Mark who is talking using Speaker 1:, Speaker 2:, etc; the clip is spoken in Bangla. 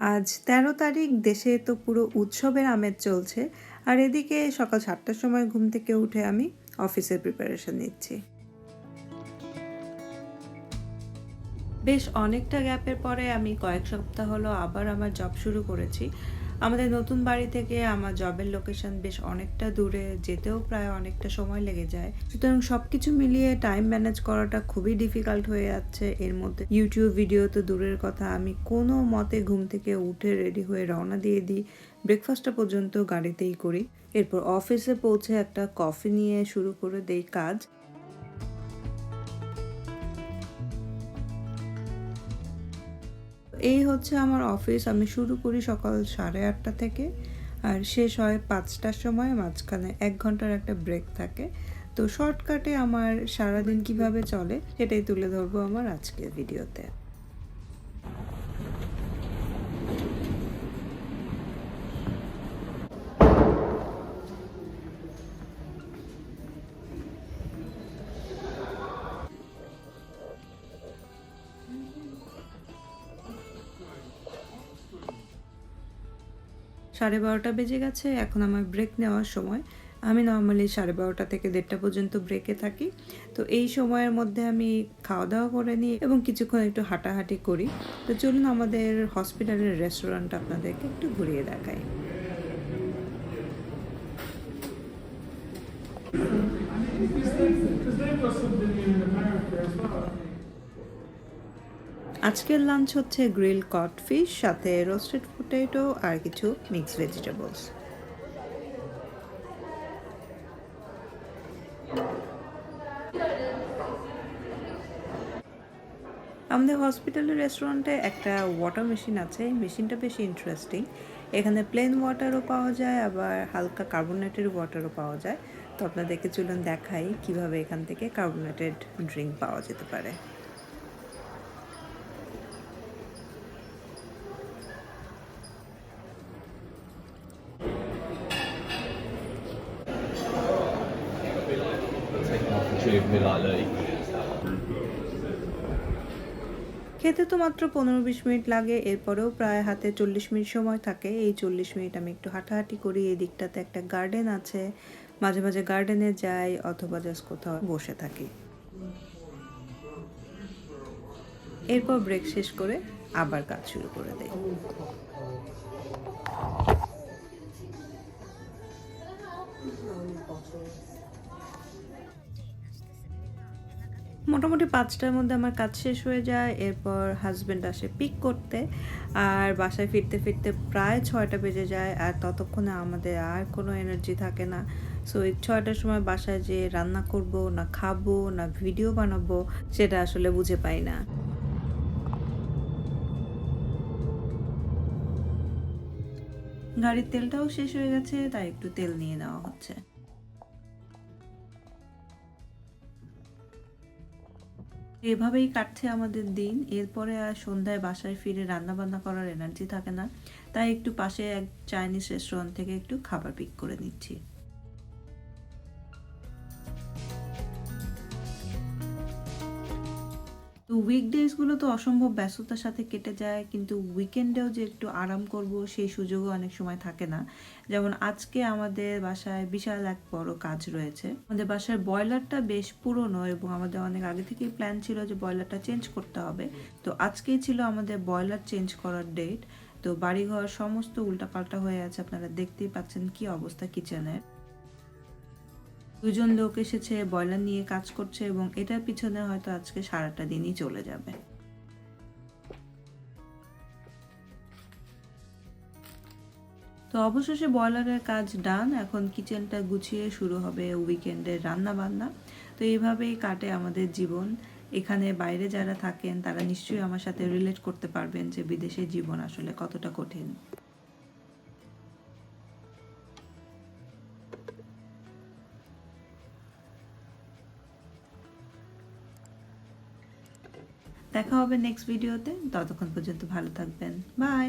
Speaker 1: আজ ১৩ তারিখ, দেশে তো পুরো উৎসবের আমেজ চলছে। আর এদিকে সকাল ৭টার সময় ঘুম থেকে উঠে আমি অফিসের প্রিপারেশন নিচ্ছি। বেশ অনেকটা গ্যাপের পরে আমি কয়েক সপ্তাহ হলো আবার আমার জব শুরু করেছি। আমাদের নতুন বাড়ি থেকে আমার জবের লোকেশন বেশ অনেকটা দূরে, যেতেও প্রায় অনেকটা সময় লেগে যায়। সুতরাং সবকিছু মিলিয়ে টাইম ম্যানেজ করাটা খুবই ডিফিকাল্ট হয়ে যাচ্ছে। এর মধ্যে ইউটিউব ভিডিও তো দূরের কথা, আমি কোনো মতে ঘুম থেকে উঠে রেডি হয়ে রওনা দিয়ে দিই। ব্রেকফাস্টটা পর্যন্ত গাড়িতেই করি। এরপর অফিসে পৌঁছে একটা কফি নিয়ে শুরু করে দেই কাজ। এই হচ্ছে আমার অফিস। আমি শুরু করি সকাল 8:30 থেকে আর শেষ হয় 5টার সময়। মাঝখানে 1 ঘন্টার একটা ব্রেক থাকে। তো শর্টকাটে আমার সারাদিন কিভাবে চলে সেটাই তুলে ধরবো আমার আজকের ভিডিওতে। সাড়ে 12টা বেজে গেছে, এখন আমার ব্রেক নেওয়ার সময়। আমি নরমালি 12:30 থেকে 1:30 পর্যন্ত ব্রেকে থাকি। তো এই সময়ের মধ্যে আমি খাওয়া-দাওয়া করে নিই এবং কিছুক্ষণ একটু হাঁটাহাঁটি করি। তো চলুন আমাদের হসপিটালের রেস্টুরেন্ট আপনাদেরকে একটু ঘুরিয়ে দেখাই। আজকের লাঞ্চ হচ্ছে গ্রিল কড ফিশ, সাথে রোস্টেড পটেটো আর কিছু মিক্সড ভেজিটেবলস। আমাদের হসপিটালের রেস্টুরেন্টে একটা ওয়াটার মেশিন আছে। এই মেশিনটা বেশ ইন্টারেস্টিং। এখানে প্লেন ওয়াটারও পাওয়া যায়, আবার হালকা কার্বোনেটেড ওয়াটারও পাওয়া যায়। তো আপনাদেরকে চলুন দেখাই কিভাবে এখান থেকে কার্বোনেটেড ড্রিঙ্ক পাওয়া যেতে পারে।
Speaker 2: Taking off the tube and be like, look,
Speaker 1: খেতে তো মাত্র 15-20 মিনিট লাগে, এরপরেও প্রায় হাতে 40 মিনিট সময় থাকে। এই 40 মিনিট আমি একটু হাঁটাহাঁটি করি। এই দিকটাতে একটা গার্ডেন আছে, মাঝে মাঝে গার্ডেনে যাই অথবা জাস্ট কোথাও বসে থাকি। এরপর ব্রেক শেষ করে আবার কাজ শুরু করে দেই। মোটামুটি 5টার মধ্যে আমার কাজ শেষ হয়ে যায়। এরপর হাজব্যান্ড আসে পিক করতে, আর বাসায় ফিরতে ফিরতে প্রায় 6টা বেজে যায়। আর ততক্ষণে আমাদের আর কোনো এনার্জি থাকে না। সো এই 6টার সময় বাসায় যে রান্না করব, না খাবো, না ভিডিও বানাবো, সেটা আসলে বুঝে পাই না। গাড়ির তেলটাও শেষ হয়ে গেছে, তাই একটু তেল নিয়ে নেওয়া হচ্ছে। এভাবেই কাটছে আমাদের দিন। এরপরে আর সন্ধ্যায় বাসায় ফিরে রান্নাবান্না করার এনার্জি থাকে না। তাই একটু পাশে এক চাইনিজ রেস্টুরেন্ট থেকে একটু খাবার পিক করে নিচ্ছি। তো উইকডেজগুলো তো অসম্ভব ব্যস্ততার সাথে কেটে যায়, কিন্তু উইকেন্ডেও যে একটু আরাম করব সেই সুযোগও অনেক সময় থাকে না। যেমন আজকে আমাদের বাসায় বিশাল এক বড় কাজ রয়েছে। আমাদের বাসার বয়লারটা বেশ পুরনো এবং আমাদের অনেক আগে থেকেই প্ল্যান ছিল যে বয়লারটা চেঞ্জ করতে হবে। তো আজকেই ছিল আমাদের বয়লার চেঞ্জ করার ডেট। তো বাড়িঘর সমস্ত উল্টাপাল্টা হয়ে আছে, আপনারা দেখতেই পাচ্ছেন কি অবস্থা কিচেনের। 2জন লোক এসেছে, বয়লার নিয়ে কাজ করছে এবং এটার পিছনে হয়তো আজকে সারাটা দিনই চলে যাবে। তো অবশেষে বয়লারের কাজ ডান। এখন কিচেনটা গুছিয়ে শুরু হবে উইকেন্ডের রান্না বান্না। তো এইভাবেই কাটে আমাদের জীবন। এখানে বাইরে যারা থাকেন তারা নিশ্চয়ই আমার সাথে রিলেট করতে পারবেন যে বিদেশের জীবন আসলে কতটা কঠিন। দেখা হবে নেক্সট ভিডিওতে। ততক্ষণ পর্যন্ত ভালো থাকবেন। বাই।